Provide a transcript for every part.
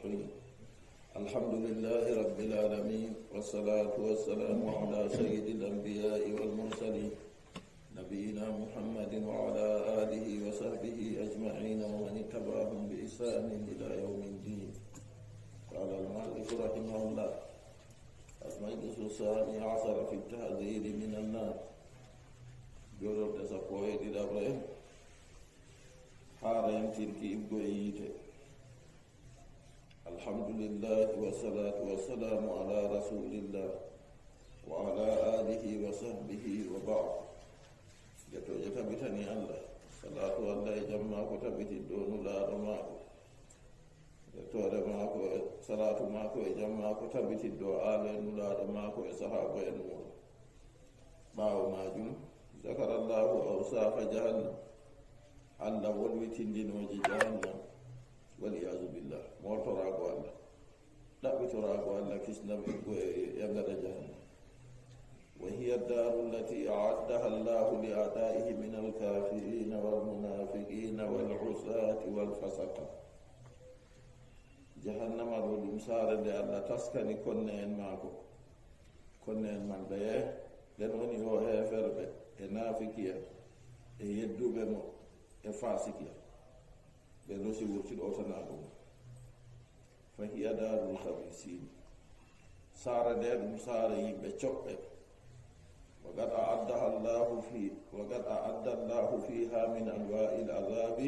الرحيم. الحمد لله رب العالمين، والصلاة والسلام على سيد الأنبياء والمرسلين نبينا محمد وعلى آله وصحبه أجمعين ومن اتبعهم بإحسان إلى يوم الدين. قال المؤلف رحمه الله: المجلس الثاني عشر في التحذير من النار. جورو تسقوي دابره حارين تلك إبقوئيته. الحمد لله والصلاة والسلام على رسول الله وعلى آله وصحبه وبعض. جتا بتني الله صلاة الله جمع كتبت الدون لا رماكو جتا رماكو صلاة ماكو جمع كتبت الدعاء لا رماكو صحابة النور باو ماجم. ذكر الله أوصاف جهنم أن والوتين وجه جهنم والعياذ بالله. مورتراغ الله لا بتراغ الله كسنا يغد جهنم، وهي الدار التي أعدها الله لأعدائه من الكافرين والمنافقين والعصاة والفسقة. جهنم والمسار لأن تسكن كنين معكم كنين من بيه لنوني هو هفر به نافقيا يدو بمو فاسقيا بلوسي ورتي أوتناكم. فهي دار الخبيثين صار دير مسار يبچوب. وقد أعد الله فيها من أنواع العذاب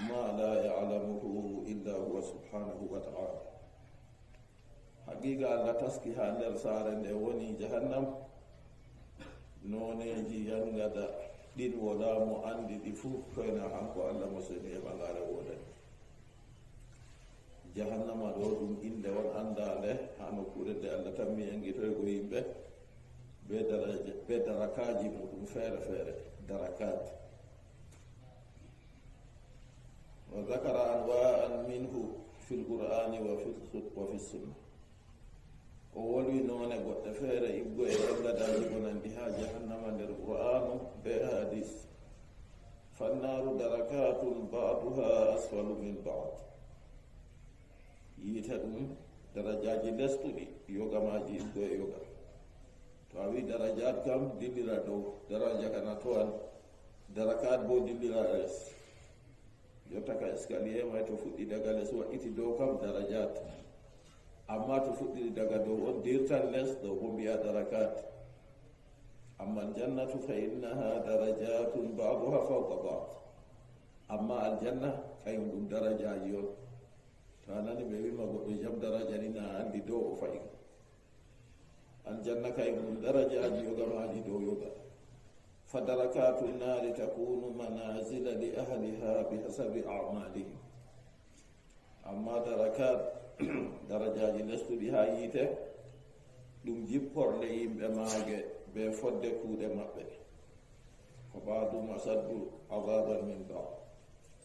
ما لا يعلمه إلا هو سبحانه وتعالى. حقيقة الله تسكيها ندر صار وني جهنم نونيجي ينغدا دين ولا مؤندي دفو كينا حنكو الله مسلمي بغار ولا جهنم دودum inde won andale hano kurede Allah tammi engi toygo yimbe be darakaji mudum fere darakat. وذكر أنواعا منه في القرآن وفي السنة. وولي نونا قد فير إبقى إبقى دالبنا بها جهنم للقرآن بحديث. فالنار دركات بعضها أسفل من بعض. يتدون درجات لستني يوغا ماجي إبقى يوغا فاوي درجات كم دليل دو درجة كناتوان دركات بو دليل رس يوتاكا إسكاليه ما تفوت إدغا لسوا إتي دو كم درجات. أما تفوت إدغا دو ديرتان لس دو بمبيا دركات. أما الجنة فإنها درجات بعضها فوق بعض. أما الجنة كيوم درجة يوم فأنا نبي ما بجم درجة لنا عندي دو فايق. الجنة كيوم درجة يوغا ما عندي دو يوغا. فدركات النار تكون منازل لأهلها بحسب أعمالهم. أما دركات درجات لست بها يته دم جيبور ليم بماجه بفضل كود مبه. فبعضهم أشد عذابا من بعض.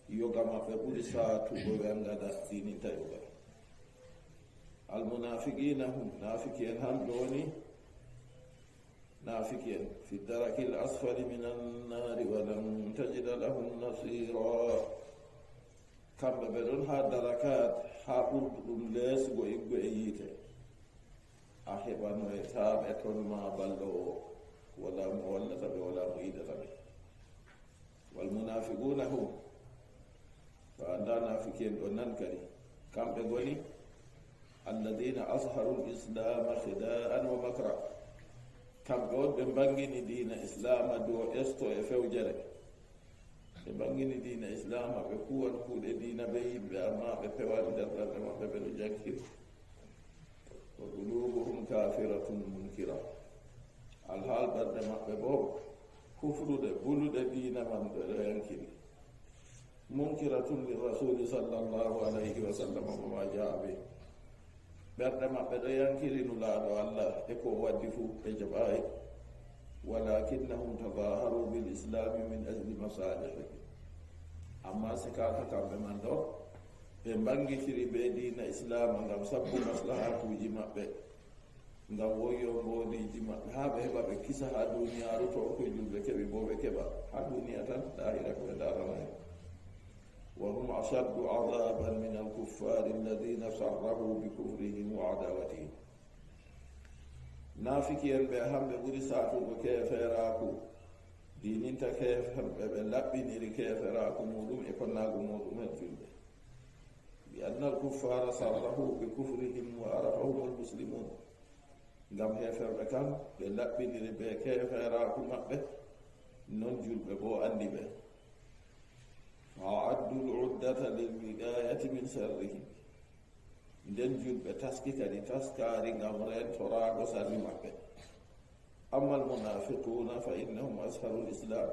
يوغا ما في كل ساعة وبينغدا دين تيوغا. المنافقين هم نافقين هم دوني نافقين في الدرك الأسفل من النار ولن تجد لهم نصيرا. كم بدونها دركات حاول ليس ويبقيته أحبان ويتابعة ما بلو ولا مولة ولا مؤيدة به. والمنافقون هم فأنا نافقين وننكري كم بدوني الذين أظهروا الإسلام خداعا ومكرا. كم قد بنبغي دين إسلام دو استو يفوجره بنبغي دين إسلام بقوة كود دين بيب بأما بفوال درد ما ببلو جاكير. وقلوبهم كافرة منكرة. الحال برد ما ببو كفر ده بلو ده دين من ينكر منكرة للرسول صلى الله عليه وسلم وما جاء به. بردما بدأ ينكرين الله إكو ودفو إجبائي. ولكنهم تظاهروا بالإسلام من أجل مصالحه. أما سكاكا كم من دو بمبنغي تري بدين إسلام ngam sabbu maslahatuji mabbe ngam woyo boni jima habe heba be kisa ha duniya to ko julbe kebe bo be keba ha duniya tan daira ko darana. وهم أشد عذابا من الكفار الذين صرحوا بكفرهم وعداوتهم نافكين بهم بقول ساتو بكيف راكو دينين تكيف بلبني لكيف راكو مولوم إكناغو مولوم الجلد لأن الكفار صرحوا بكفرهم وعرفهم المسلمون ngam heferɓe kam ɓe laɓɓiniri ɓe keferaku maɓɓe non julɓe bo andi ɓe fa addu luddata lilwidayati min sharrihim nden julɓe taski kadi taskari ngam rentorago sarri maɓɓe amma almunafiquna fa innahum asharu lislam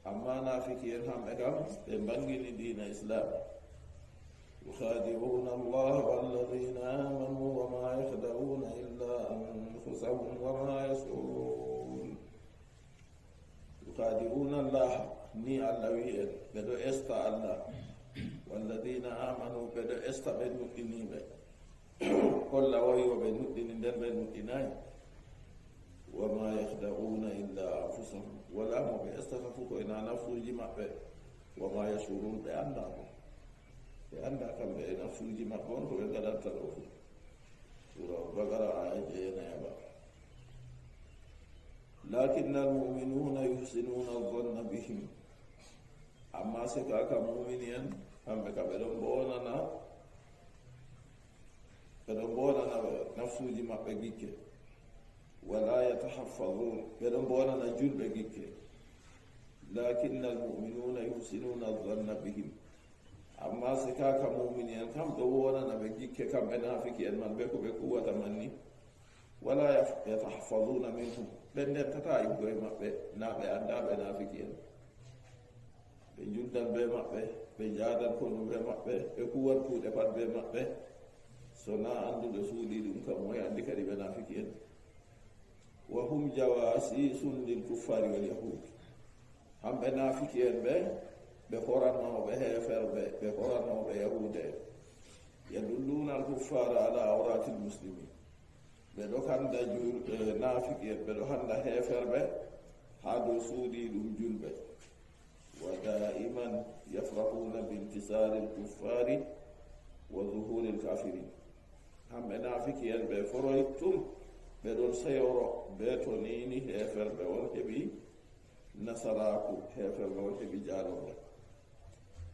amma nafikiyen hamɓe kam ɓe mbangini dina islam يخادعون الله والذين آمنوا وما يخدعون إلا أنفسهم وما يشعرون يخادعون الله ني اللويين بدو استا الله والذين آمنوا بدو استا بنوتني كل وهي وبنوتني ندر بنوتناي وما يخدعون إلا أنفسهم ولا ما بيستخفوا إن نفسه جمع وما يشعرون بأنهم anda kambe ena fulji makon ko be gadanta do sura bagara ayaje na yaba lakin almu'minuna yuhsinuna adh-dhanna bihim amma seka ka mu'miniyan ambe ka be don bona na nafsuji mabbe gikke wala yatahaffazun be don bona na julbe gikke lakin almu'minuna yuhsinuna adh-dhanna bihim amma se ka mu'miniyan kam do wona na be gikke kam be nafiki en man be ko be kuwata manni wala yatahfazuna minhum ben den tata yugo e mabbe na be anda be nafiki en be juddal be mabbe be jaadal ko be mabbe be kuwat kuude pat be mabbe so na andu do suudi dum kam moy andi kadi be nafiki en wa hum jawasisun lil kuffari wal yahud hambe nafiki en be بقرانه بهفر بقرانه بيهوده يدلون الكفار على عورات المسلمين بدوكان دا جول نافق بدوكان دا هفر به هادو سودي دم جلبه ودائما يفرحون بانتصار الكفار وظهور الكافرين هم نافق بفرويتم بدون سيورو بتونيني هفر به وهبي نصراكو هفر به وهبي جارو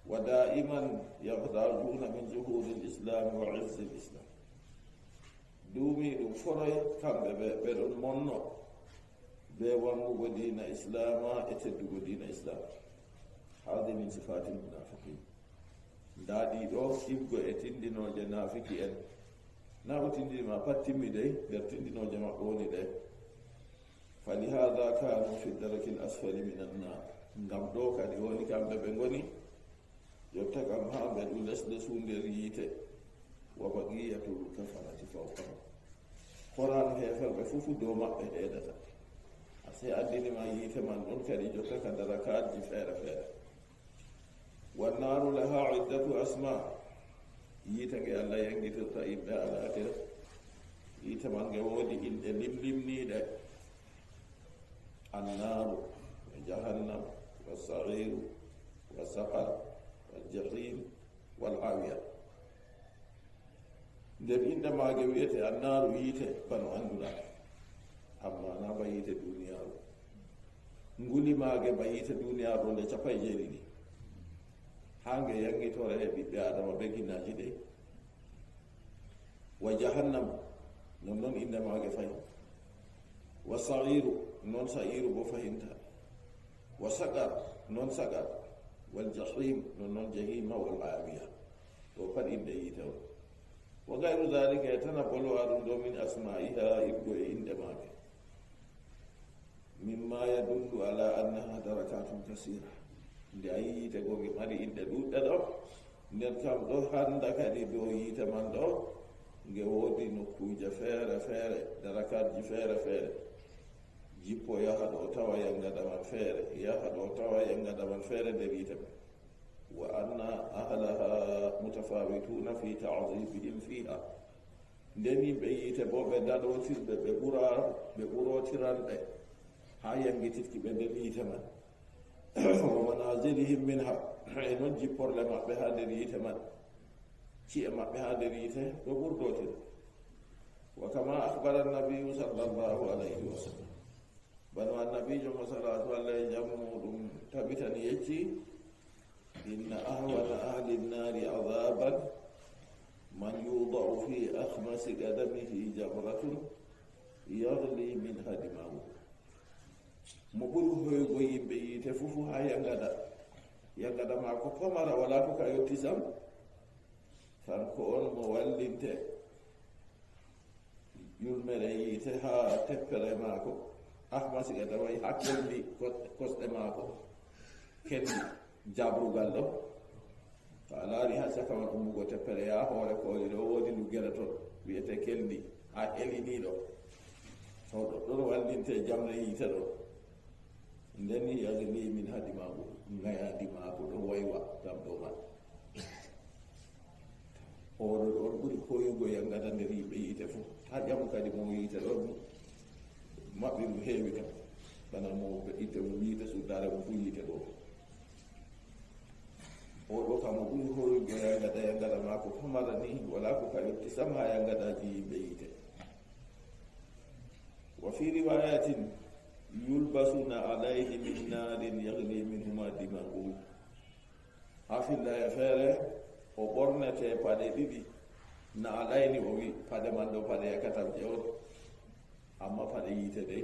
ودائما يغتاظون من ظهور الإسلام وعز الإسلام دومي دو فري كم بدون منو بوانو دين إسلاما اتدو دين إسلام هذه من صفات المنافقين دادي دو يبقى اتندنو جنافقين ناو تندي ما باتمي دي برتندنو جمعوني دي فلهذا كانوا في الدرك الأسفل من النار ngam do kadi woni kambe be ngoni yotta kam hambe du lesde sunde yite wa baqiyatul kafarati fawqa qur'an heferbe fufu do mabbe edata ase addini ma yite man don kadi jotta ka darakat di fere fere wan naru laha iddatu asma yite ge Allah yangitirta ibda ala akhir yite man ge wodi inde limlimni de annaru jahannam والصغير والسقر والجحيم والعاوية nder inda maage wiyete annaaru yiite bano annduɗa amma na ba yiite duniyaaru nguli maage ba yiite duniyaaru nde capay jeeɗiɗi haa nge yangitore e ɓiɓɓe adama be ginnaji ɗe wa jahannam non noon inda maage fayi wa sa'iru noon sa'iru bo fahimta wa sagar non sagar wal jahim non jahima wal awiya wa pat inde yitaw wa gayru dhalika yatanabbalu adun do min asma'iha ibgo inde maake mimma yadullu ala annaha darakatun kasira nde ayi yite gogi mari inde ɗuɗɗe ɗo nden kam ɗo handa kadi do yite man ɗo nge woodi nokkuje feere feere darakatji feere feere jippo yaha ɗo tawa yangadaman feere yaha ɗo tawa yangadaman feere nder yite ɓe wa anna ahlaha mutafawituna fi ta'dhibihim fiha nden yimɓe yite bo ɓe daɗotirɓe ɓe ɓurotiranɓe ha yangititki ɓe nder yite man wa manazilihim minha non jipporle maɓɓe ha nder yiite man ci'e maɓɓe ha nder yiite ɗo ɓurdoten wa kama akhbara nabiyu sallallahu alayhi wa sallam bano annabijo mo salatu allah e jamu muɗum tabitani yecci inna ahwana ahli nnari adaban man yudau fi akhmasi qadamihi jamratun yagli minha dimagu mo ɓuri hoygo yimɓe yiite fufu ha yangada ma ko pamara wala ko ka yettisam tan ko on mo wallinte yulmere yiite ha teppere maako ahmasi qadamay ha kendi kosɗe maako kendi jabrugal ɗo to a laari ha caka man ummugo teppere ya hoore kooli ɗo woodi luggere toon wiyete keldi ha heliniɗo to ɗon wallinte jamre yiite ɗo ndeni yagli min ha dimagu ngaya dimagu ɗo waywa gam ɗo man oɗo ɗon ɓuri koyugo yangata nder yimɓe yiite fof ha ƴamu kadi mo yiite ɗon maɓɓi mo heewi kam bana mo itte mo yiite sudare mo fu yiite ɗo oɗo kam o ɓuri hoyugo yangata ma ko famara ni wala ko ka yetti sam ha yangataji yimɓe yiite wa fi riwayatin yulbasuna alayhi min narin yagli minhuma dimagu ha fillaya feere o ɓornete paɗe ɗiɗi na alayni o wi paɗe man ɗo paɗe yakatam ƴewon amma paɗe yiite ɗe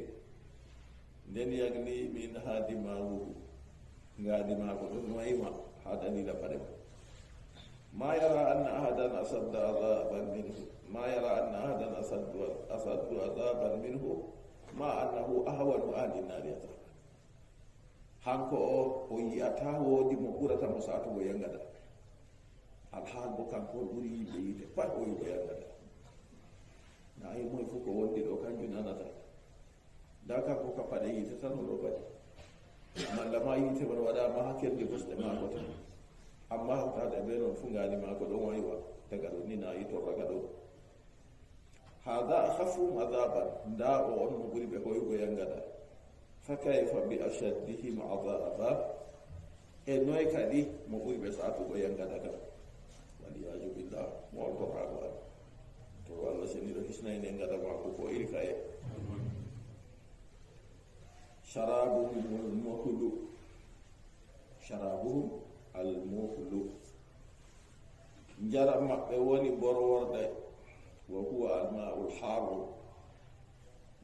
nden yagli min ha dimagu nga dimagu ɗon wayma ha dalila paɗe ma yara anna ahadan asadda adaban minhu ma yara anna ahadan asaddu adaban minhu ma annahu ahwanu ahli nnari adaban hanko o yiyata woodi mo ɓurata mo satugo yangada alhaal bo kanko ɓuri yimɓe yiite pat o yiɗo yangada na yi moy fof ko wondi ɗo kanjum nanata nda kanko ka paɗe yiite tan oɗo paɗi malla ma yiite man waɗama ha kerde kosɗe maako tan amma hawtade ɓe noon fu ngani maako ɗon waywa daga ɗo ni nayi torraga ɗo hada akhafum adaban nda o on mo ɓuri ɓe hoygo yangada fa kayfa bi ashaddihim adaba e noy kadi mo ɓuri ɓe satugo yangada kam waliyaju billah mo on torrago an to allah seniɗo hisnayne ngada mako ko iri kaye sharabuhum almuhlu njaram maɓɓe woni borworde wa huwa almaul haru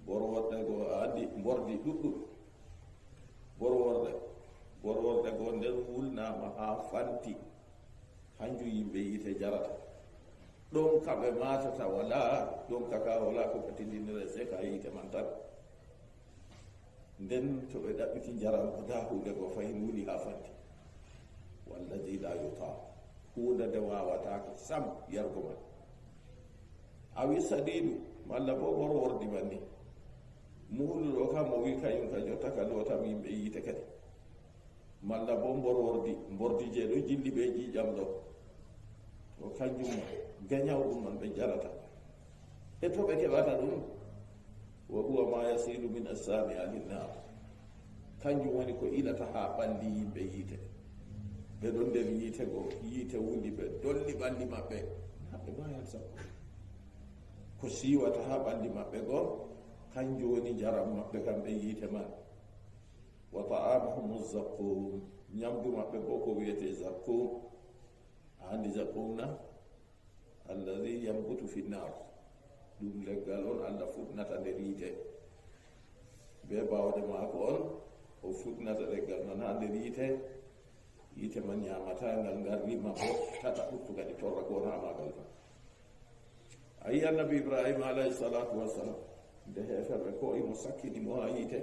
borworde go andi bordi ɗuɗɗum borworde go nden wulnama ha fanti hanju yimɓe yiite jarata ɗon kaɓe matata wala ɗon kaka wala ko katindinire se ka yiite man tan nden to ɓe ɗaɓɓiti jaram ko da hunde go fayin wuli ha fanti walladi la yuta hunde nde wawatako sam yargo man awi sadidu malla bo borwordi man ni muhluɗo kam o wi kañum ka jotta ka lotam yimɓe yiite kadi malla bo mbordi je ɗo jilli ɓe jiijam ɗo to kanjum gañaw ɗum man ɓe jarata e to ɓe keɓata ɗum wa huwa ma yasilu min assami alinnar kanjum woni ko ilata ha ɓalli yimɓe yiite ɓe ɗon nder yiite go yiite wuli ɓe dolli ɓalli maɓɓe haɓe mayan sappo ko siwata ha ɓalli maɓɓe go kanjum woni jaram maɓɓe kamɓe yiite man wa ta'amuhum zaqqum ñamdu maɓɓe bo ko wiyete zaqqum andi zaqqum na alladi yambutu fi nnar ɗum leggal on allah fuɗnata nder yiite be bawde maako on o fuɗnata leggal man ha nder yiite man ñamata ngal garrima bo tata ɓurtu kadi torra goon ha magal kam ayi annabi ibrahima alayhi salatu wassalam nde heferɓe ko imo sakkinimo ha yiite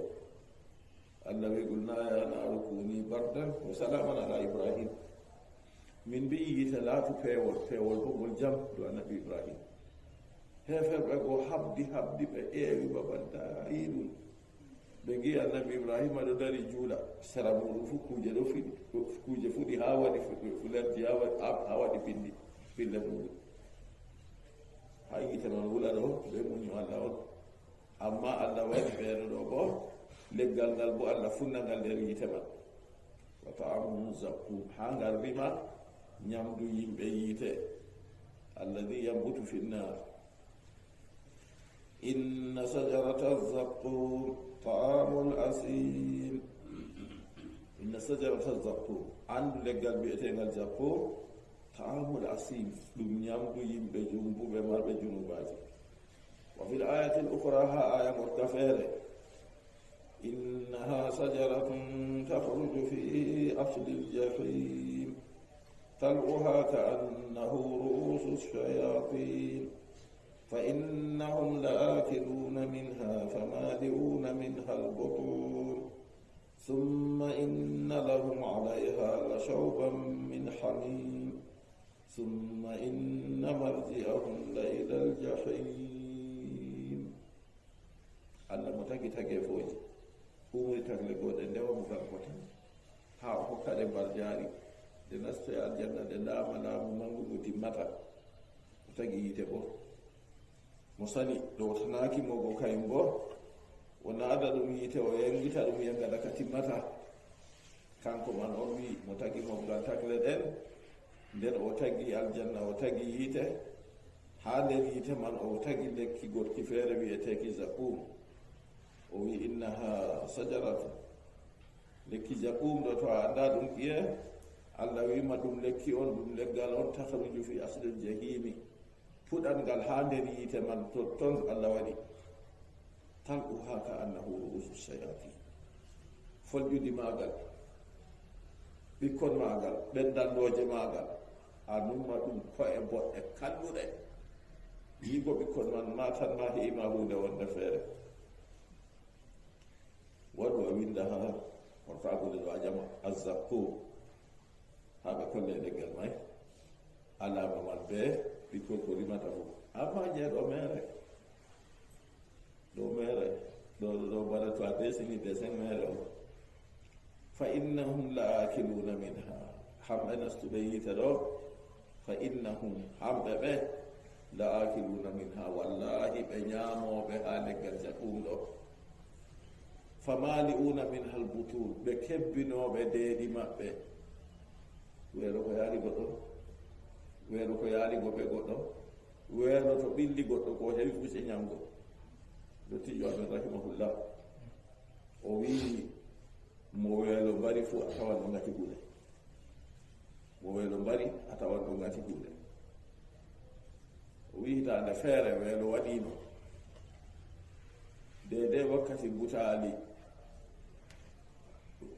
allah wi qulna ya naru kuni bardan wa salaman ala ibrahim min mbi yiite laatu peewol bo ngol jam do annabi ibrahim heferɓe go habdi ɓe ƴeewi babanta yiɗum ɓe gi annabi ibrahima ɗo dari juula sera muɗum fu kuje fuɗi ha waɗi fulerji ha waɗi pille muɗum ha yiite noon wula ɗo ɓe muñu allah on amma allah waɗi ɓeeno ɗo bo leggal ngal bo allah funna ngal nder yiite man ta'amuhum zaqqum hangar rima nyamdu yimbe yite alladhi yambutu fi an-nar inna shajarata az-zaqqum ta'amul asim inna shajarata az-zaqqum andu leggal bi'etengal zaqqum ta'amul asim dum nyamdu yimbe jumbube marbe junubaji wa fil ayati al-ukhra ha aya mutafere إنها شجرة تخرج في أصل الجحيم طلعها كأنه رؤوس الشياطين فإنهم لآكلون منها فمالئون منها البطون ثم إن لهم عليها لشوبا من حميم ثم إن مرجعهم لإلى الجحيم الله متاكي تاكي فوجي umri tagle goɗe ndewa mo gal kotan ha o hokkade barjaari nde nastoye aljanna nde ndaama laamu mangugo timmata o tagi yite bo mo sani ɗowtanaaki mogo kayum bo o naada ɗum yite o yangita ɗum yangada ka timmata kanko man on wi mo tagi mo gal tagle ɗen nden o tagi aljanna o tagi yite ha nder yite man o tagi lekki goɗki feere wiyeteki zakum o wi innaha sajaratu lekki zakum ɗo to a anda ɗum ƴiye allah wima ɗum lekki on ɗum leggal on tahruju fi aslil jahimi puɗan ngal ha nder yite man ton allah waɗi tal'uha ka annahu ru'usu shayatin folƴudi magal ɓikkon magal ɓendalloje magal a numma ɗum ko'e boɗɗe kalluɗe yigo ɓikkon man matan ma heima hunde wonde feere waɗu a winda ha hortagude ɗo a jama azzakko haɓe kolle leggal may alama man be ɓikkol ko rimata fof amma jeeɗo mere ɗo bara to a desini dessin mere o fa innahum la akiluna minha hamɓe nastuɓe yite ɗo fa innahum hamɓe ɓe la akiluna minha wallahi ɓe ñamoɓe ha leggal zakum ɗo famali'una minha al-butul ɓe kebbinoɓe deeɗi maɓɓe weelo ko yaali goɗɗo weelo ko yaali goɓe goɗɗo weelo to ɓilli goɗɗo ko hewi fuse ñamgo dottijo amen rahimahullah o wii mo weelo mbari fu a tawan ɗo ngati huuɗe mo weelo mbari a tawan ɗo ngati huuɗe o wii hitande feere weelo waɗino dede wakkati butaali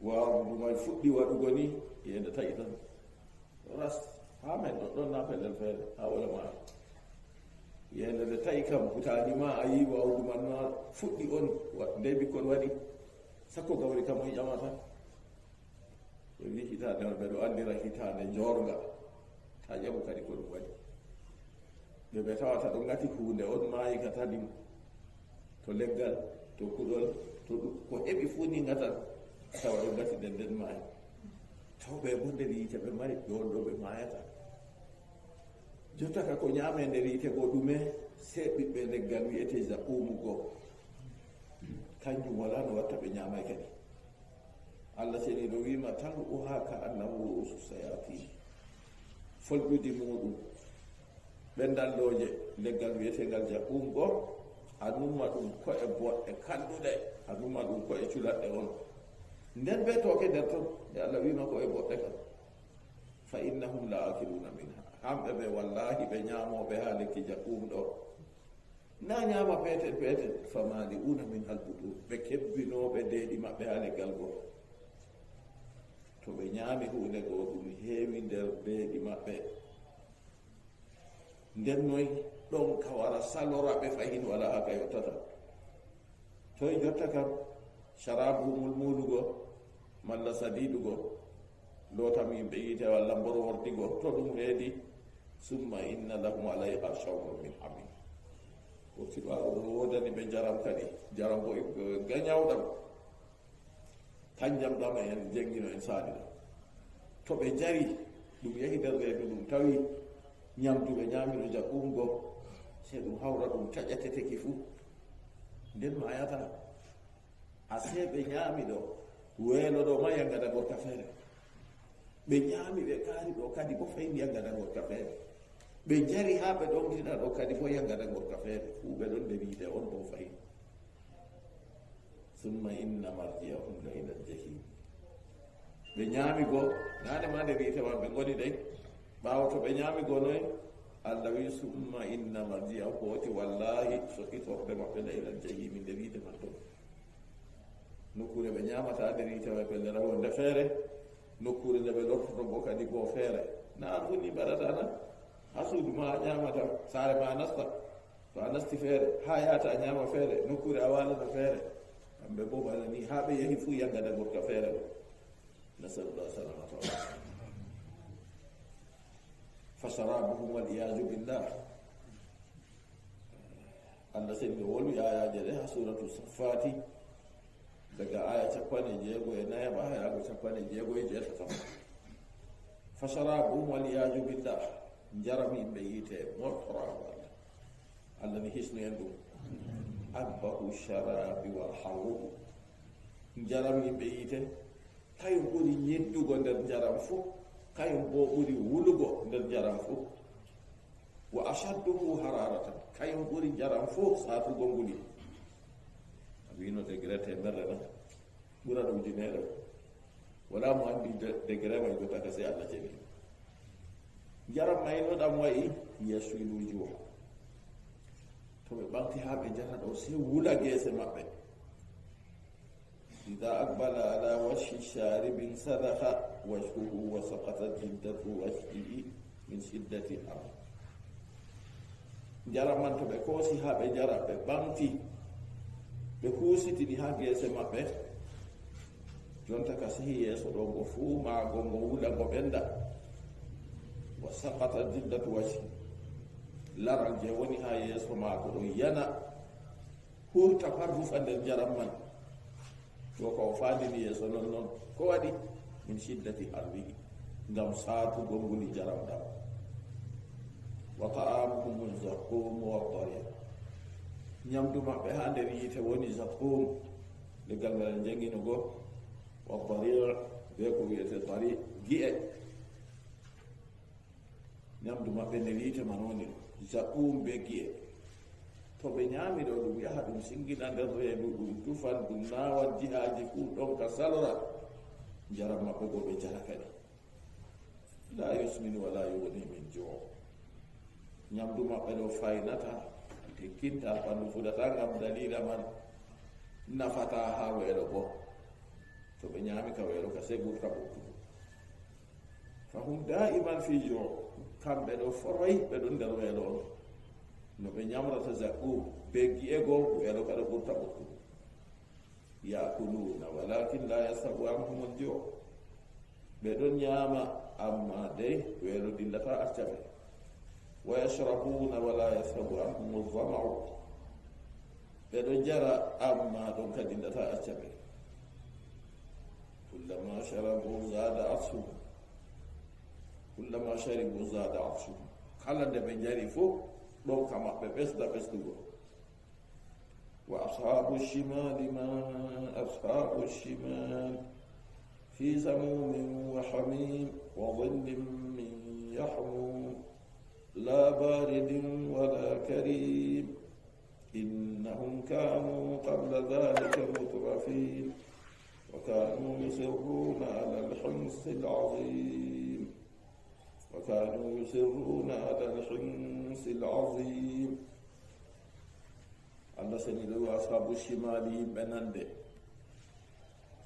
wawɗumay fuɗɗi waɗugo ni yende taƴi tan ras ha men ɗon na pellel feere ha wala ma yende nde taƴi kam butaali ma a yi wawɗuman ma fuɗɗi on nde ɓikkon waɗi sakko gawri kam on ƴamata ɓe wi hitande on ɓeɗo andira hitande jorga ta ƴamu kadi ko ɗum waɗi ɓe tawata ɗo ngati hunde on maayi ka tadim to leggal to kuɗol to ko heɓi fuu ni ngatan tawa ɗo ngati nden maayi tawɓe bo nder yite ɓe mari ɓe on ɗo ɓe maayata jotta ka ko ñaame nder yite go ɗume se ɓiɓɓe leggal wiyete zaqumu go kanjum wala no watta ɓe ñaamay kadi allah seni ɗo wima tan uha ka annahu ru'usu sayati folɓudi muɗum ɓendalloje leggal wiyetegal zaqum go a numma ɗum ko'e boɗɗe kalluɗe a numma ɗum ko'e culaɗɗe on nden ɓe tooke nder ton e allah wima ko'e boɗɗe kam fa innahum la akiluna minha hamɓe ɓe wallahi ɓe ñaamoɓe ha lekki zaqum ɗo na ñaama peetel peetel famali'una min halbutur ɓe kebbinoɓe deeɗi maɓɓe ha leggal go to ɓe ñaami hunde go ɗum heewi nder deeɗi maɓɓe nden noy ɗon ka wara salora ɓe fayin wala haka yottata toye jotta kam sharabu mulmulugo malla sadidugo lootam yimɓe yite walla mborwordigo to ɗum heedi summa inna lahum alayha shawbun min hamim o kibaru ɗo wodani ɓe jaram kadi jaram bo gañawɗam kanjam ɗam en jangino en saɗiɗo to ɓe jari ɗum yahi nder reedu ɗum tawi ñamdu ɓe ñaamino jaɓɓumgo se ɗum hawra ɗum taƴateteki fuu nden mayata a se ɓe ñaami ɗo weelo ɗo ma yangada gorka feere ɓe ñaami ɓe kaari ɗo kadi bo fayi ndiya ngada gorka feere ɓe jari haa ɓe ɗontina ɗo kadi fo ya ngada gorka feere fuu ɓe ɗon ndewiide on ɗo fayi summa inna marji'ahum la ila ljahim ɓe ñaami goo naane ma nde wiitema ɓe ngoni ɗen ɓaawo to ɓe ñaami goo noy allah wi summa inna marji'ahum ko woti wallahi so itorɓe maɓɓe la ila ljahimi nde wiide man ɗon nokkure ɓe ñamata nde wiitema pelle rawonde feere nokkure nde ɓe lortoto bo kadi goo feere na an funni mbaɗata tan ha suudu ma a ñamata saare ma a nasta to a nasti feere ha yata a ñama feere nokkure a walata feere kamɓe bo bala ni ha ɓe yehi fuu yaggada gorka feere ɗo nasalullah salamata wa fa sharabuhum waliyadu billah allah sen ɓe wolu yayaje ɗe ha suratu saffati daga aya 14 ba yago 14 fa sharabuhum waliyadu billah jaram yimɓe yiite mortorago allah ni hisnu en ɗum abbahu sharabi wal harruhu jaram yimɓe yiite kañum ɓuri ñeddugo nder jaram fof kañum bo ɓuri wulugo nder jaram fof wa ashadduhu hararatan kañum ɓuri jaram fof saatugo nguli a wino degré temedde na ɓura ɗum ujunere wala mo andi degré may jotaka se allah jaɓi jaram maynoɗam wayi yaswilu wujuha to ɓe ɓamti ha ɓe jara ɗo se wula geese maɓɓe ida aqbala ala washi sharibin sadaha wajhuhu wa saqatat jiddatu wajhihi min shiddati har jaram man to ɓe koosi ha ɓe jara ɓe ɓamti ɓe huusitini ha geese maɓɓe jonta ka sehi yeeso ɗo ngo fuu maago ngo wula ngo ɓenda wa saqatat jiddatu wajhi laral je woni ha yeeso maako ɗo yana hurta par rufa nder jaram man to ko o faandini yeeso non ko waɗi min shiddati harbihi ngam saatugo nguli jaram ɗam wa ta'amuhum zaqum wa darir ñamdu maɓɓe ha nder yiite woni zaqum leggal ngal janginogo wa darir be ko wiyete dari gi'e ñamdu maɓɓe nder yiite man woni zaqum be gi'e to ɓe ñaami ɗo ɗum yaha ɗum singina nder reedu ɗum tufan ɗum nawan jihaji fuu ɗon ka salra jaram maɓɓe go ɓe jara kadi la yusmin wala yughni min jo' ñamdu maɓɓe ɗo faynata tekkinta ɓandu fudata ngam dalila man nafata ha weelo bo to ɓe ñaami ka weelo ka segurta ɓokkudu fa hum daiman fi jo' kamɓe ɗo foroy ɓe ɗon nder weelo on no ɓe ñamrata zaqum be gi'e goo weelo kaɗa ɓurta ɓokkudu yakuluna walakin la yasabu anhum aljo' ɓe ɗon ñaama amma dey weelo dillata accaɓe wa yashrabuna wala yasabu anhum aldama'u ɓe ɗon jara amma ɗon ka dillata accaɓe kullama sharabu zada atsuhum kullama sharibu zada atsuhum kala nde ɓe jari fof ɗon ka maɓɓe ɓesda ɓesdugo wa ashabu shimali ma ashabu shimal fi samumin wa hamim wa dhillin min yahmum la baridin wala karim innahum kanu qabla dhalika mutrafin wa kanu yusirruna ala al-hinsi al-azim وكانوا يصرون على الحنس العظيم الله سنيدو أصحاب الشمال بنande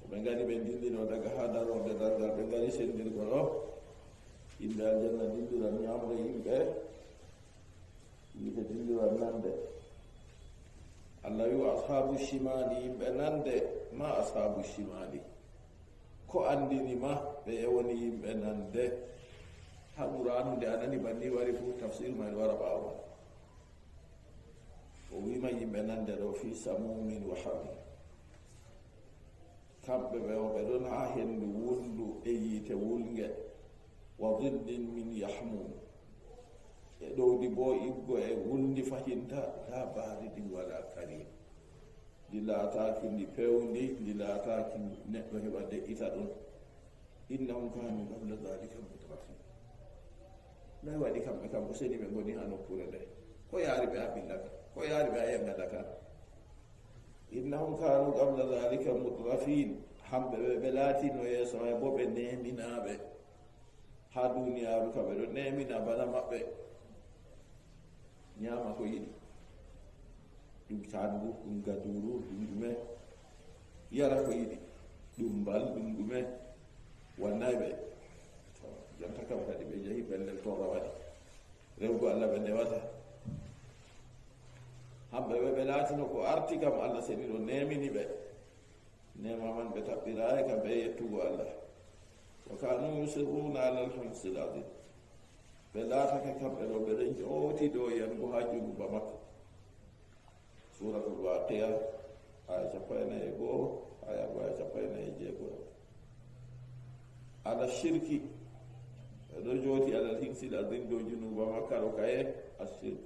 ɓe ngari ɓe dillino daga ha darode dargal ɓe ngari sendirgo ɗo yimɓe aljanna dilliran ñamre yimɓe yimɓe dilliran nande allah wi ashabu shimali yimɓe nande ma ashabu shimali ko andini ma ɓe e woni yimɓe nande ha qur'anu nde anani banni wari fu tafsir man wara ɓawo o wima yimɓe nande ɗo fi samumin wa hamim kamɓe ɓe o ɓe ɗon ha hendu wulndu e yiite wulnge wa dhillin min yahmum e ɗowdi bo iggo e wulndi fahinta la baridin wala karim ndi laataki ndi pewndi ndi laataki neɗɗo heɓa de'ita ɗum innahum kanu qabla dhalika mutrafin na wadi kamɓe kam ko seni ɓe goni ha nokkure nde ko yaari ɓe abillaka ko yaari ɓe a yengadaka innahum kanu qabla dhalika mutrafin hamɓe ɓe laatino yeeso e bo ɓe neminaɓe ha duniyaru ka ɓe ɗo nemina bana maɓɓe ñama ko yiɗi ɗum candu ɗum gaduru ɗum ɗume yara ko yiɗi ɗum mbal ɗum ɗume wannay ɓe jonta kam kadi ɓe jeehi pellel tora waɗi rewgo allah ɓe ndewata hamɓe ɓe ɓe laatino ko arti kam allah seni ɗo nemini ɓe nema man ɓe taɓɓirayi kam ɓe yettugo allah wa kanu yusirruna ala alhamsi l adim ɓe laatake kamɓe ɗo ɓeɗen jooti dow yango ha junuba makko suratul waqiya aya 41 aya 46 ala shirki ɓeɗo jooti alal himsil adim dow junuba makka ɗo kaye ashirk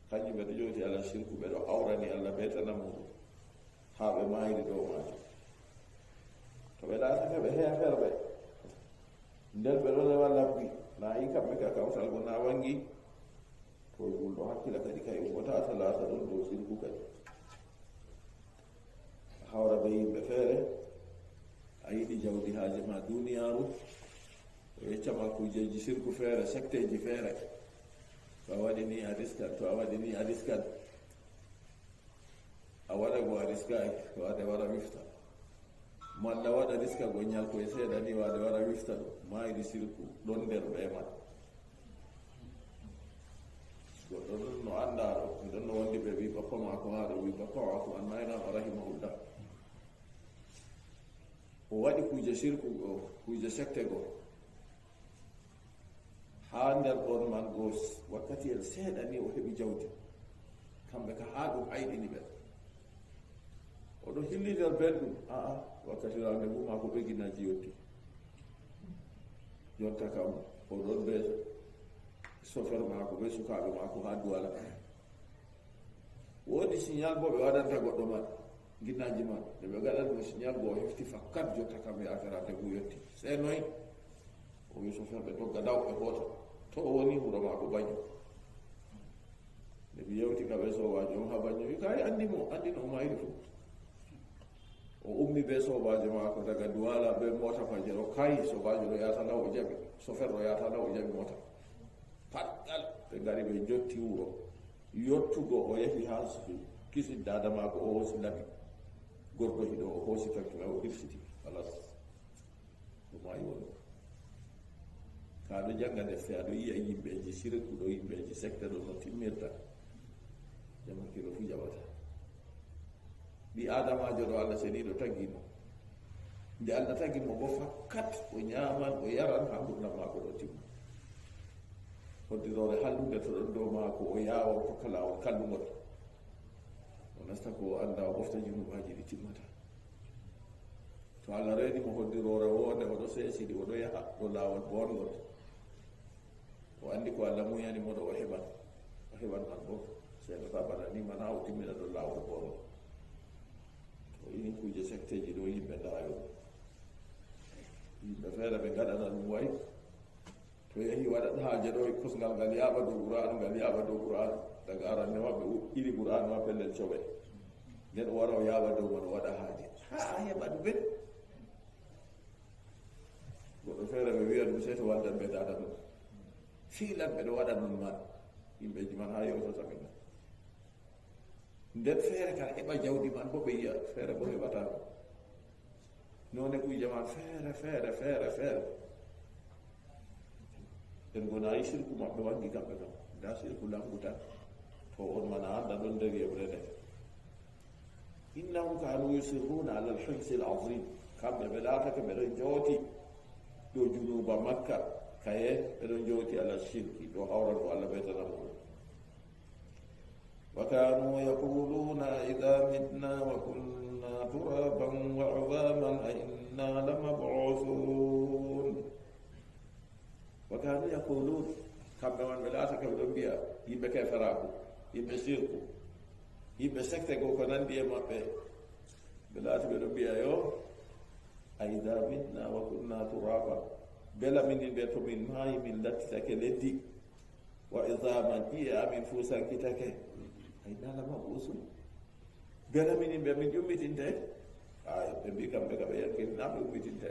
kañum ɓeɗo jooti ala shirku ɓeɗo awrani allah betana muɗum ha ɓe mayri dow majum to ɓe laatake ɓe heferɓe nden ɓeɗo rewa labbi na yi kamɓe ka kawtal go na wangi to julɗo hakkila kadi kay ummotata laata ɗon dow shirku kadi hawra ɓe yimɓe feere a yiɗi jawdi haaje ma duniyaru o yeccama kujeji shirku feere secte ji feere to a waɗi ni a riskan to a waɗi ni a riskan a waɗa go a riskaki to ade wara wifta malla waɗa riska go ñalkoye seeɗa ni wade wara wifta ɗum mayri shirku ɗon nder ɓe man goɗɗo ɗon no anndaɗo ɗon no wondi ɓe wi bappa mako haɗo wi bappa mako an maynama rahimahullah o waɗi kuje shirku go kuje secte go ha nder ɗon man go wakkatiyel seeɗa ni o heɓi jawdi kamɓe ka ha ɗum hayɗini ɓe oɗo hillider belɗum aa wakkati rawde ngu mako ɓe ginaji yetti jonta kam oɗon ɓe chauffeur mako ɓe sukaɓe mako ha duwala woodi signal bo ɓe waɗanta goɗɗo man ginnaji man nde ɓe gaɗanmo signal bo o hefti fakkat jonta kam yakarade ngu yetti se noyi o wi chauffeur ɓe dogga daw ɓe hoota to o woni wuro mako baño nde ɓe yewti kaɓe sowajo on ha baño wi kay andimo andino mayri fu o ummi be sobajo mako daga duwala be mota fajero kay sobajo ɗo yatana o jaɓi chauffeur ɗo yatana o jaɓi mota patɗal ɓe gari ɓe jotti wuro yottugo o yehi ha kisi dada mako o hoosi laɓi gorko hiɗo o hoosi facture o hirsiti alas ɗum mayi woni kaɗo janga defte aɗo yiya yimɓeji sirku ɗo yimɓeji secte ɗo no timmirta jama kilo fu jaɓata ɗi adamajo ɗo allah seniɗo taggimo nde allah taggimo bo fakkat o ñaman o yaran ha gurdam mako ɗo timma hoddirore hallude to ɗon dow mako o yawa o tokka lawol kallugol o nasta ko anda o ɓofta junubaji ɗi timmata to allah reeni mo hoddirore wonde oɗo seesiɗi oɗo yaha ɗo lawol bongol o andi ko allah muyanimo ɗo o heɓan man bo seeɗata bana ni mana o timmina ɗo lawol bongol to ini kuje secteji ɗo yimɓe dayo yimɓe feere ɓe gaɗana ɗum way to yehi waɗat haaje ɗo kosngal ngal yaɓa dow qur'anu ngal yaɓa dow qur'anu daga aranne maɓɓe iri qur'anu ma pellel coɓe nden o wara o yaɓa dow man o waɗa haaje ha heɓa ɗumen goɗɗo feere ɓe wiya ɗum sey to waddan ɓe dada ɗum fiilan ɓeɗo waɗa ɗum man yimɓeji man ha yewtata ɓe nden feere kan heɓa jawdi man bo ɓe yiya feere bo heɓata ɗum none kuje man feere en gonayi sirku maɓɓe wangi kamɓe kam nda sirku langu tan to on mana anda ɗon nder yewre nde innahum kanu yusirruna ala alhinsi l azim kamɓe ɓe laatake ɓeɗon jooti ɗo junuba makka kaye ɓeɗon jooti ala shirki ɗo hawran ko allah ɓeytana muɗum wa kanu yaquluna ida mitna wa kunna turaban wa idhaman a inna lamab'uthun wa kanu yaqulun kamɓe man ɓe laatake ɓeɗon mbiya yimɓe keferaku yimɓe shirku yimɓe secte go ko nandi e maɓɓe ɓe laati ɓeɗon mbiya yo أئذا متنا وكنا ترابا بلا من بيت من ماي من لتك لدي وإذا من إيا من فوسا كتك أين لما بوسو بلا من يوميت انت بكم يمكن نعم يوميت انت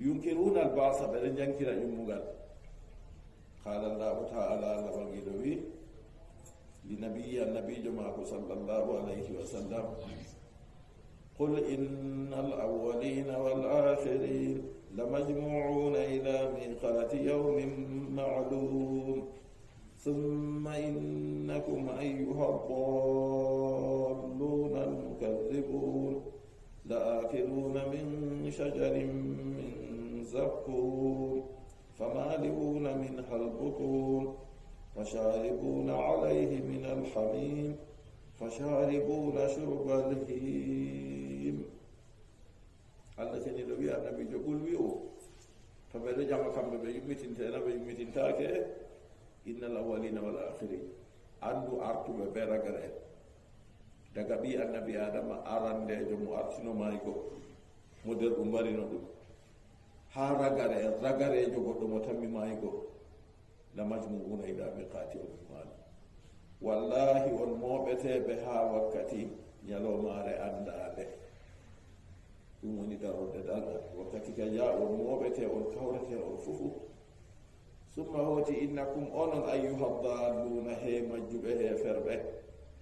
ينكرون البعث بل ينكر يمغال قال الله تعالى لبغيدوي النبي جماعه صلى الله عليه وسلم قل إن الأولين والآخرين لمجموعون إلى ميقات يوم معلوم ثم إنكم أيها الضالون المكذبون لآكلون من شجر من زقوم فمالئون منها البطون فشاربون عليه من الحميم فشاربون شرب الهيم الله سيني لو بيا نبي جقول بيو فبدأ جمع كم بيمتين تنا بيمتين تاكه إن الأولين والآخرين عنده أرتو ببرا غير daga bi annabi adama arandejo mo artino maygo mo der ɗum mbarino ɗum ha ragarejo goɗɗo mo tammi maygo la majmuuna ila miqati mal wallahi on moɓeteɓe ha wakkati ñalomare andade ɗum woni darode dalga wakkati ka ya on moɓete on kawrete on fufu summa hoti innakum onon ayyuha dalluna he majjuɓe he ferɓe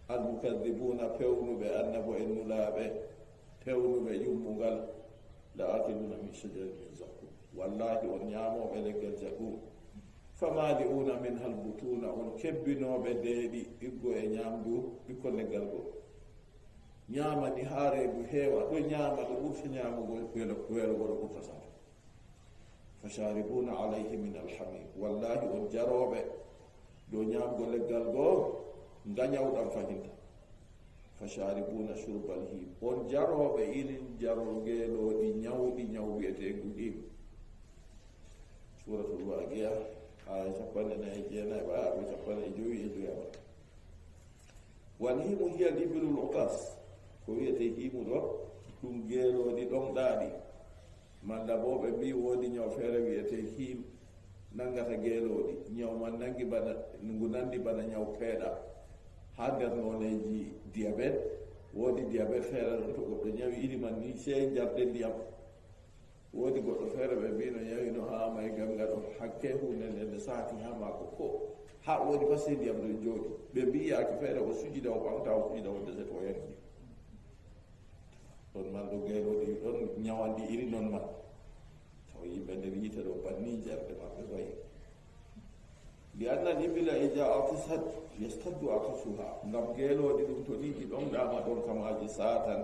almukadibuna pewnuɓe annabo en nulaɓe pewnuɓe yummugal la akiluna min shajarin min zakum wallahi on ñamoɓe leggal zakum famali'una min halbutuna on kebbinoɓe deeɗi ɓiggo e ñamdu ɓikkol leggal go ñamani ha reedu heewa ɗo ñama ɗo ɓurta ñamugol weelogo ɗo ɓurta sata fasharibuna alayhi min alhamim wallahi on jaroɓe ɗo ñamgo leggal goo gañawɗam fahinta fasharibuna shurbal him on jaroɓe inin jarolgeloɗi ñawɗi ñawwiyetegu ɗim suratul waqiya aya 49 ɓaaɓe 55 wal himu hiya libilul utas ko wiyete himu ɗo ɗum geeloɗi ɗomɗaɗi malla bo ɓe mbi woodi ñaw feere wiyete him nangata geeloɗi ñaw man nangi bana ngu nandi bana ñaw peeɗa ha nder noneji diabete woodi diabete feere ɗon to goɗɗo ñawi iliman ni sey jarde ndiyam woodi goɗɗo feere ɓe mbino ñawino ha may ganga ɗo hakke hunde nde saati ha mako ko ha woodi pasde ndiyam ɗon jooɗi ɓe mbi yaake feere o sujida o ɓamta o sujida o deset o yanni ɗon man ɗo geeloɗi ɗon ñawandi iri non man taw yimɓe nder yiite ɗo banni jarde maɓɓe wayi لأن الإبل إذا عطست يستد عطشها ngam geelooɗi ɗum to ni ɗi ɗomɗama ɗon kamaji satan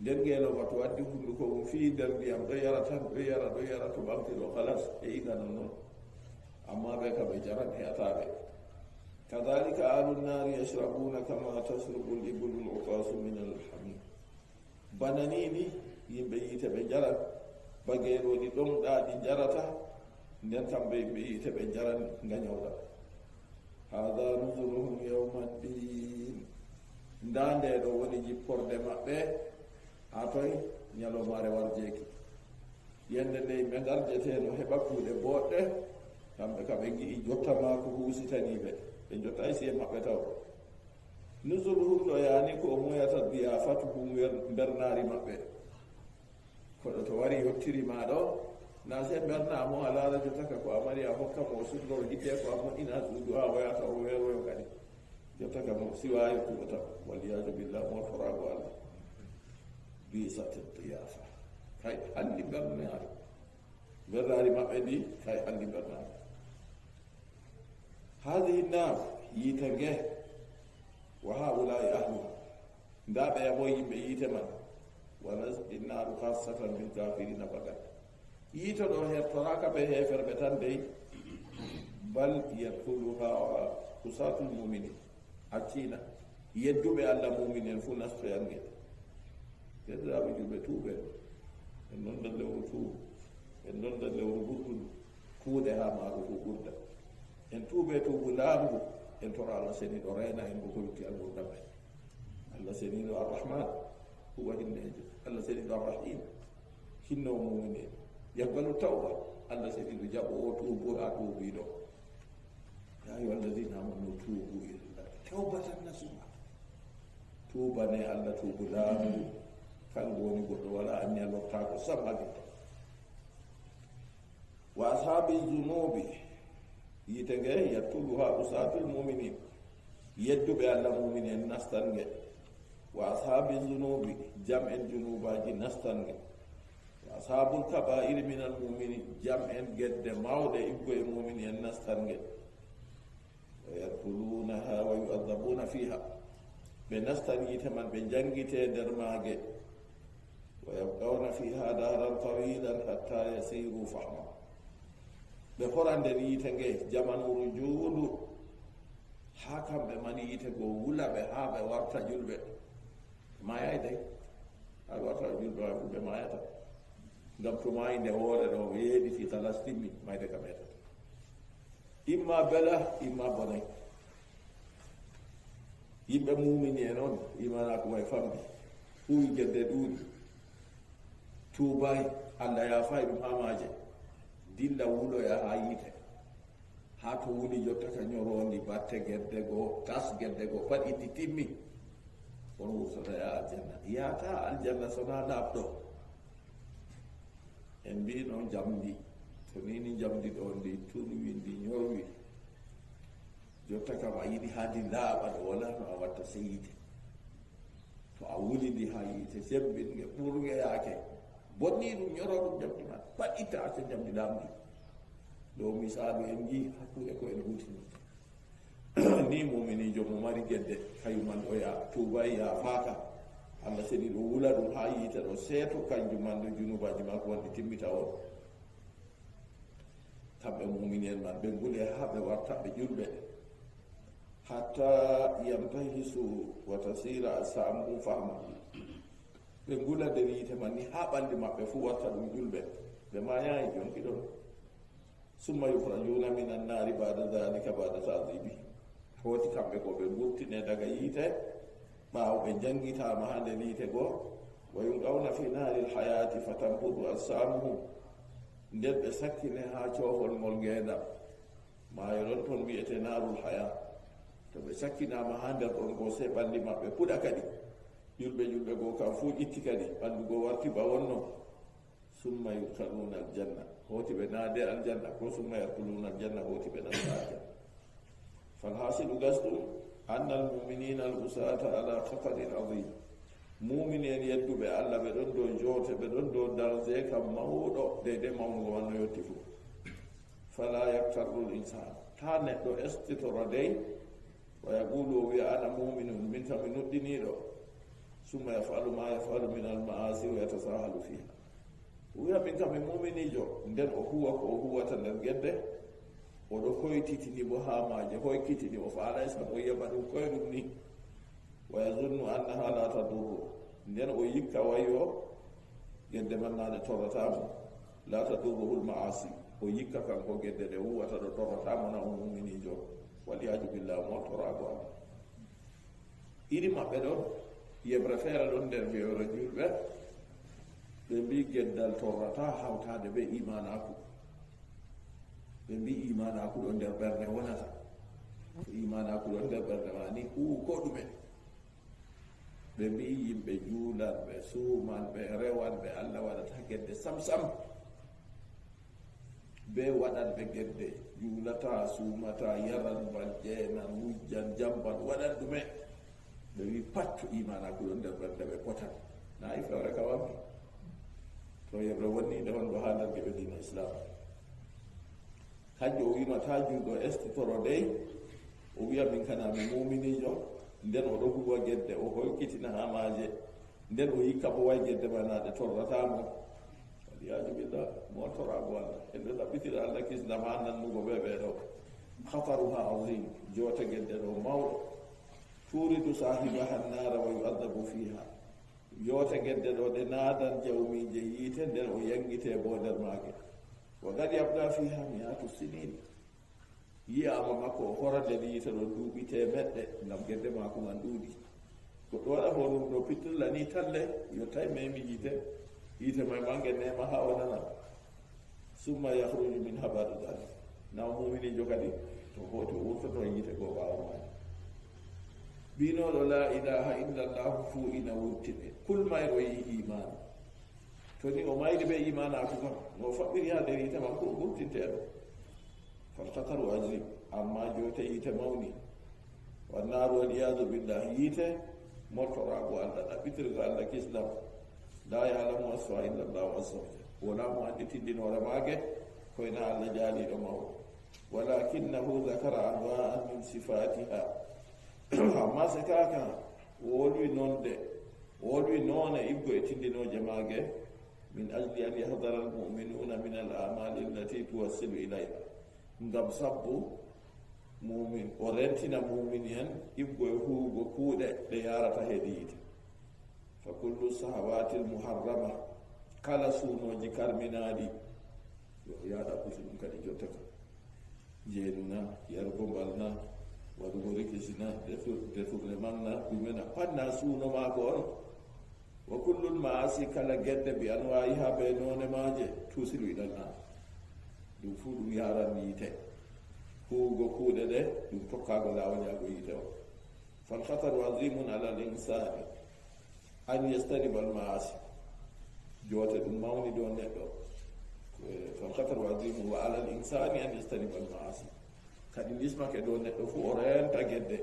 nden geeloma to waddi hunduko mum fii nder ndiyam ɗo yara tan ɗo yara to ɓamti ɗo halas e igana noon amma ɓe kam ɓe jaran heataɓe kadhalika ahlu nnari yashrabuna kama tashrubu l-iblu l-uqasu min alhamim bana nini yimɓe yiite ɓe jaran ba geelooɗi ɗomɗaɗi jarata nden kamɓe ɓe yiite ɓe jaran gañawɗa hada nusuluhum yawma ddin nda nde ɗo woni jipporde maɓɓe ha toy ñalomare warjeeki yende nde yimɓe garjeteno heɓa kuuɗe boɗɗe kamɓe ka ɓe gi'i jottama ko huusitaniɓe ɓe jottay siye maɓɓe taw nusuluhum ɗo yani ko muyata diyafatuhum bernari maɓɓe koɗo to wari yottirima ɗo na se bernamo a laara jottaka ko a mari a hokka mo sudgol hitte ko a moƴƴina suudu ha wayata o weeroyo kadi jottaka mo siwayi kuɗo taw waliyadu billah mortorago allah bisate diyafa kay halli bernari maɓɓe ndi kay halli bernari hadihi nnar yiite nge wa haulai ahluha nda ɓe yabo yimɓe yiite man wanasqi nnaru khassatan min kafirina fakat yiito ɗo hertoraka ɓe heferɓe tan dey bal yadkuluha usatul muminin accina yedduɓe allah muminen fu nastoyange yeddaɓe julɓe tuuɓe en donda lewru tuubu en donda lewru ɓurɗudu kuuɗe ha maaru fu ɓurda en tuuɓe tuubu laamgu en tora allah seniɗo reyna en bo koyutti almurdam en allah seniɗo arrahman huwa hinnejo allah seniɗo arrahim hinno mu'mini yaqbalu tawba Allah sedi do jabo o tubu ha tubi do ya ayyuhallazina amanu tubu ila tawbatan nasuha tuba ne Allah tubu laamu kan woni goddo wala annya lotta ko sabbi wa ashabi zunubi yitenge yatuluha usatul mu'minin yeddu be Allah mu'minin nastange wa ashabi zunubi jam'en junubaji nastange wa ashabul kaba'ir min al mu'minin jam'en gedde mawde ibgo e mu'minin nastange wa yadkhulunaha wa yu'adhabuna fiha be nastangi taman be jangite der maage wa yabqawna fiha daran tawilan hatta yasiru fahma be horande yitenge jamanuru juulu ha kamɓe mani yite go wulaɓe ha ɓe warta julɓe mayay de ha warta julɓe ha ɓe mayata ngam to mayi nde hoore ɗo yeeɗiti halas timmi mayde ka ɓeetata imma bela imma bonay yimɓe mumini e noon imana ko way famɗi ɓuwi gelde ɗuuɗi tuubay allah yafay ɗum hamaje dilla wuloya ha yiite ha to wuli jotta ka ñorondi batte gedde goo tas gedde goo pat itti timmi on wursata ya aljanna yata aljanna sona ɗaɓɗo en mbi noon jamdi to nini jamdi ɗo ndi tunwi ndi ñorwi jotta kam a yiɗi hadi laaɓa ɗo wala no a watta seyide to a wuli ndi ha yiite sembinge ɓurge yaake bonni ɗum ñoro ɗum jamdi ma pat itta acca jamdi ɗamdi ɗo misalu en ji hakkude ko en hutini ni muminijo mo mari gedde kayuman ɗo ya tubay ya faaka allah seni ɗo wula ɗum ha yiite ɗo seeto kanjum man ɗo junubaji makko wonɗi timmita on kamɓe mumini en man ɓe ngule ha ɓe warta ɓe julɓe hatta yamtahisu wa tasira samu fahma ɓe ngula nder yiite man ni ha ɓalli maɓɓe fu warta ɗum julɓe ɓe mayayi jonki ɗon summa yukhrajuna min annari bada dhalika bada ta'dhibi hoti kamɓe ko ɓe ɓurtine daga yiite ɓaawo ɓe jangitama ha nder yiite goo wa yulqawna fi nari lhayati fatanfudu assamuhum nden ɓe sakkine ha coofol ngol ngeendam maayo ɗon toon wiyete narul haya to ɓe sakkinama ha nder ɗon goo se ɓalli maɓɓe puɗa kadi julɓe goo kam fuu itti kadi ɓallu goo warti ba wonno summa yudkhaluna aljanna hoti ɓe naade aljanna ko summa yadkhuluna aljanna hoti ɓe naade aljanna falhasilu gasɗum anna almuminina alusata ala khatarin adim mumini en yedduɓe allah ɓe ɗon dow joote ɓe ɗon dow danger kam mawɗo deyde mawnugo wanno yetti fuu fala yaktarru linsan ta neɗɗo estitoro dey wa yaqulu o wiya ana muminun min tami nuɗɗiniɗo summa yafalu ma yafalu min almaasi wa yatasahalu fiha wiya min kam e muminijo nden o huwa ko o huwata nder gedde oɗo hoytitini bo ha maje hoykitini o faalay sam o yiyama ɗum koyɗum ni wa yazunnu annaha la tadurru nden o yikka wayo gedde man nade torratamo la tadurruhu lmaasi o yikka kanko gedde ɗe huwata ɗo torratamo na o muminijo waliyaju billah mo torago allah iri maɓɓe ɗon yebre feere ɗon nder mbiyoro julɓe ɓe mbi geddal torrata hawtade ɓe imanaku ɓe mbi imanaku ɗo nder ɓerde wonata to imanaku ɗo nder ɓerde ma ni ko ɗume ɓe mbi yimɓe juulanɓe suumanɓe rewanɓe allah waɗata gedde sam ɓe waɗanɓe gedde juulata suumata yaran bal ƴeenan wujjan jamban waɗan ɗume ɓe wi pattu imanaku ɗo nder ɓerde ɓe potan na i fewre ka wammi to yeɓre wonnide hon ɗo ha nder geɓe dina islam kanjo o wima ta juuɗo estitoro dey o wiya min kana mi muminijo nden oɗo huwa gedde o hoykitina ha maaje nden o yikka bo way gedde manade torratamo waliyadu billah mo torago allah enɗo ɗaɓɓitira allah kisdam ha nannugo ɓe ɓeɗo hataruha azim joote gedde ɗo mawɗo turidu sahibaha nnara wa yu'adabu fiha yoote gedde ɗo ɗe naadan jawmije yiite nden o yangite bo nder maage wa gad yabda fiha miatu sinin yiyama makko o horande yiite ɗo duuɓi temeɗɗe ngam gedde mako man ɗuuɗi goɗɗo waɗa honum ɗo pittilla ni talle yo tawi memi yiite yite may mangue nema ha wonana summa yakhruju min habari dhalik naw mumini jogadi to hoto urtoto yite go ɓawo binoɗo la ilaha illa llahu fu ina wurtine kul mayro yi iman to ni o mayde ɓe imanaku kam no faɓɓiri ha nder yite makko wurtinteɗo falkataru azim amma jote yite mawni wannaru waliyadu billah yite mortorago allah ɗaɓɓitirgo allah kislam la yalamu asfa illa llahu azza wa jal wona mo andi tindinore maage koyna allah jaaliɗo mawɗo walakinahu zakara anwa'an min sifatiha amma se kaka wolwi noone iggo e tindinoje maage min ajli an yahdara almu'minuna min al'amali allati tuwassilu ilayha ngam sabbu mumin o rentina mumini en iggo e huugo kuuɗe ɗe yarata heedi yite fa kullu sahawati almuharrama kala suunoji karminaɗi yo yaɗa pusi ɗum kadi jotta ka jeenuna yargo mbalna waɗugo rikisina defurde manna ɗumena panna suuno maako on wa kullun maasi kala gedde bi an wawi ha ɓe none maje tusilu iɗanna ɗum fuu ɗum yaranni yite huugo kuuɗe ɗe ɗum tokkago lawañago yite o falkhataru azimun ala l insani an yastaniba al maasi joote ɗum mawni do neɗɗo falkhataru azimun wa ala l insani an yastaniba al maasi kadi lismake ɗo neɗɗo fu o renta gedde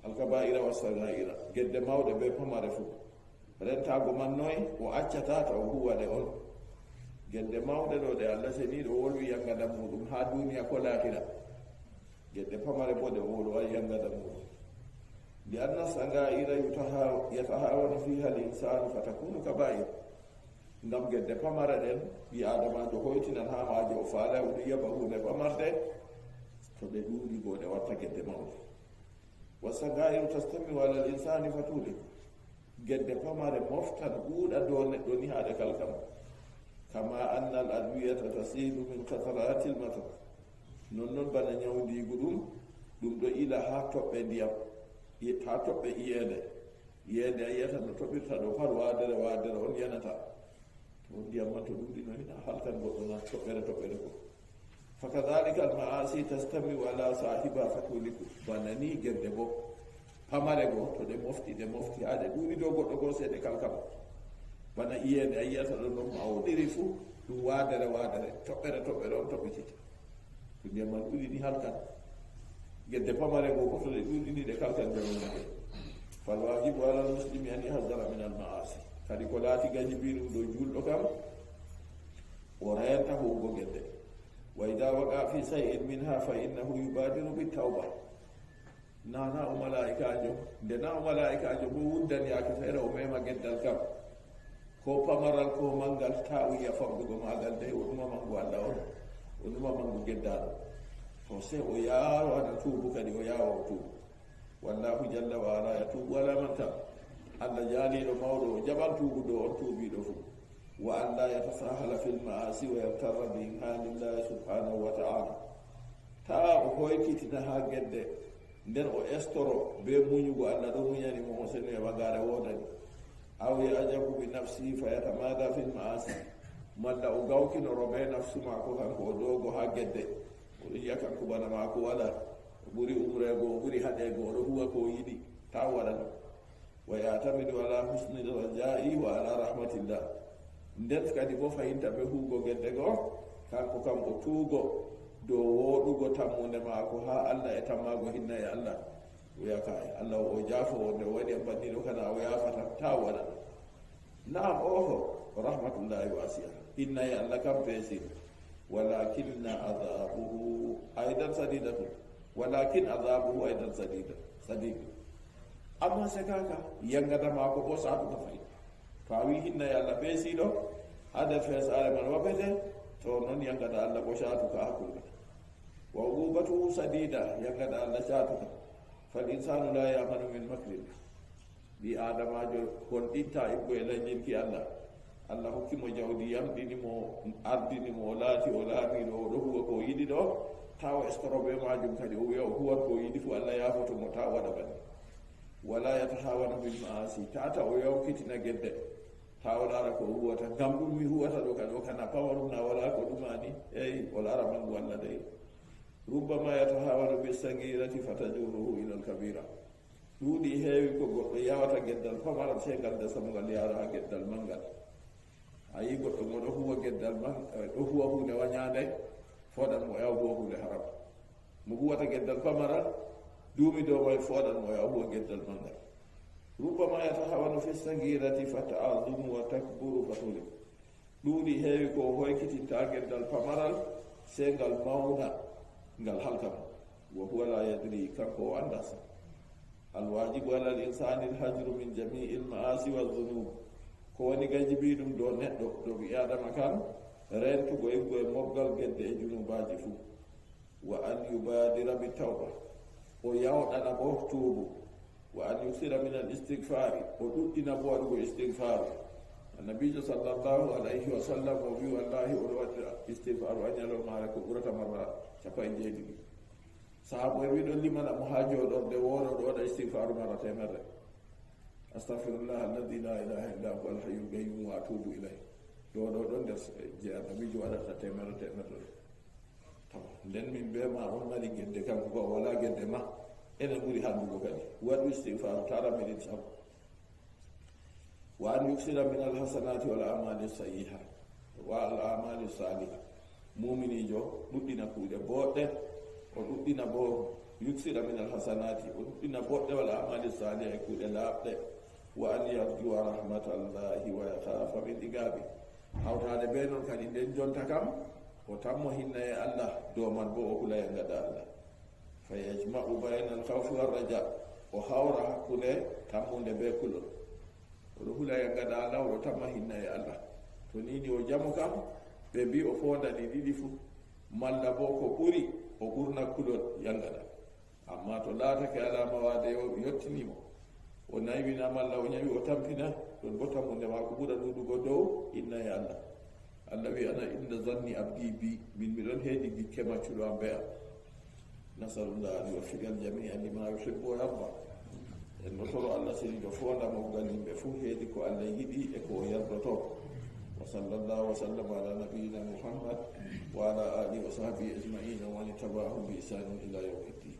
alkabaira wa sagaira gedde mawɗe be pamare fu rentago man noy o accata ta o huwaɗe on gedde mawɗe ɗo ɗe allah seniɗo wolwi yangada muɗum ha duniya ko lahira gedde pamare bo ɗe wolwa yangada muɗum li anna sagaira yatahawanu fiha l insanu fatakunu kabair ngam gedde pamare ɗen ɓi adamajo hoytinan ha maje o faala oɗo yaba hunde pamarde to ɓe ɗuuɗi go ɗe watta gedde mawɗe wa sagairu tastamiu ala l insani fatuli gedde pamare moftan ɓuuɗa dow neɗɗo ni haade kalkam kama anna al adwiyata tasilu min katarati l matar non noon bana ñawdigu ɗum ɗo ila ha toɓɓe ndiyam ha toɓɓe iyede a yiyata no toɓirta ɗo par wadere on yanata to ndiyam man to ɗuuɗi no hina halkan goɗɗo na toɓɓere ko fakadhalika al maasi tastamiu ala sahiba fatuliku bana ni gedde bo pamare go to ɗe mofti haade ɗuuɗi dow goɗɗo go seeɗe kalkam bana iyede a yiyata ɗo no mawɗiri fuu ɗum wadere toɓɓere on toɓɓitita to ndiyam man ɗuuɗi ni halkan gedde pamare go ko to ɗe ɗuuɗi ni ɗe kalkan jamonake falwajibu ala al muslimi an yahdara min al maasi kadi ko laati gañibiɗum ɗo julɗo kam o renta huugo gedde wa ida waqa fi shay'in minha fa innahu yubadiru bitawba nana o malaikajo nde na o malaikajo bo wuddan yaake feere o mema geddal kam ko pamaral ko mangal ta wiya famdugo magal de o ɗuma mangu allah o ɗuma mangu geddaɗo to se o yawana tuubu kadi o yawa o tuubu wallahu jalla wa ala yatubu ala man tab allah jaaliɗo mawɗo o jaɓan tuubuɗo on tuubiɗo fu wa an la yatasahala fi lmaasi wa yaftarra bi halillahi subhanahu wa taala ta o hoytitina ha gedde nden o estoro be muñugo allah ɗo muñani mo o seni e bagare wodani aw yajabu bi nafsi fa yatamada fi lmaasi malla o gawkinoro be nafsu mako kanko o dogo ha gedde oɗo yiya kanko bana mako waɗa o ɓuri umrego o ɓuri haɗego oɗo huwa ko yiɗi ta waɗano wa yatamidu ala husni rajai wa ala rahmatillah nden kadi bo fayinta ɓe huugo gedde goo kanko kam o tuugo dow woɗugo tammude maako ha allah e tammago hinna e allah wiyaka e allah o jaafo o nde waɗi e banniɗo kana o yafata ta waɗa naam oho rahmatullahi wasi'a hinna e allah kam peesir walakinna adabuhu aidan sadidatu walakin adabuhu aidan sadid amma se kaka yangata maako bo saatuka fayi to a wi hinna e allah peesiɗo hade feesare man waɓete to noon yangata allah bo saatuka hakkude wa ubatuhu sadida yangata allah saatuka fal insanu la yamanu min makrillah ɓi adamajo gonɗinta iggo e lañinki allah allah hokkimo jawdi yamɗinimo ardinimo o laati o laamiɗo oɗo huwa ko yiɗi ɗo tawa estoroɓe majum kadi o wiya o huwat ko yiɗi fu allah yafotomo ta waɗa banni wala yatahawana bil maasi tata o yawkitina gedde tawlara ko huwata gam ɗum mi huwata ɗo kadi o kana pawaruna wala ko ɗumani eyi wala aramangu walla dey rubbama yatahawanu bisagirati fatajuruhu ila alkabira ɗuuɗi heewi ko goɗɗo yawata geddal pamaral segal desam ngal yara ha geddal mangal a yi goɗɗo ngo ɗo huwa geddal ɗo huwa hunde wañande foɗan mo yaw huwa hunde haram mo huwata geddal pamaral duumi dow may foɗan mo yaw huwa geddal mangal rubbama yatahawanu fi sagirati fata'azumu wa takburu fatuli ɗuuɗi heewi ko hoykitinta geddal pamaral se ngal mawna ngal halkama wa huwa la yadri kanko o anda sa alwajibu ala al insani alhajru min jamii almaasi waldunub ko woni gajibi ɗum do neɗɗo ɗo ɓi adama kan rentugo eggo e mobgal gedde e junubaji fuu wa an yubadira bi tawba o yawɗana bo tuubu wa an yusira min al istigfari o ɗuɗɗina bo waɗugo istigfaru annabijo sallllahu alayhi wa sallam o wi wallahi oɗo waɗira istigfaru a ñalowmare ko ɓurata marra 90 sahabo e wiɗo limana mo ha joɗorde wooro ɗo waɗa istigfaru marra temerre astahfirullah alladi la ilaha illa hu alhayyul qayyum wa atubu ilayh ɗo ɗon nder je annabijo waɗata temerre taw nden min mbema on mari gedde kanko ko wala gedde ma enen ɓuri handugo kadi waɗu istigfaru tara meɗen sabu wa an yuksira min alhasanati wal amali sayiha wa al amali saliha muminijo ɗuɗɗina kuuɗe boɗɗe o ɗuɗɗina bo yuksira min alhasanati o ɗuɗɗina boɗɗe wal amali saliha e kuuɗe laaɓɗe wa an yarjua rahmatallahi wa yakhafa min iqabi hawtade be noon kadi nden jonta kam o tammo hinna e allah dow man bo o hulaya gaɗa allah fa yajma'u bayna alkhawfi warraja o hawra hakkunde tammude be kulol oɗo hulaya gaɗa allah oɗo tamma hinna e allah to nini o jamu kam ɓe mbi o fondani ɗiɗi fuu malla bo ko ɓuri o ɓurna kulol yangaɗa amma to laatake alama wade yettinimo o naywina malla o ñawi o tampina ɗon bo tammude ma ko ɓura ɗuɗugo dow inna e allah allah wi ana inna zanni abdi bi min miɗon heedi gikke maccuɗo am be am nasalullah an yuwaffiqa aljamia lima yuhibbu wa yarda en notoro allah seni to fondamo gal yimɓe fuu heedi ko allah yiɗi e ko yardoto wa sallallahu wa sallam ala nabiyina muhammad wa ala alihi wa sahbihi ajmain wa man tabahum bi ihsanin ila yawmi ddin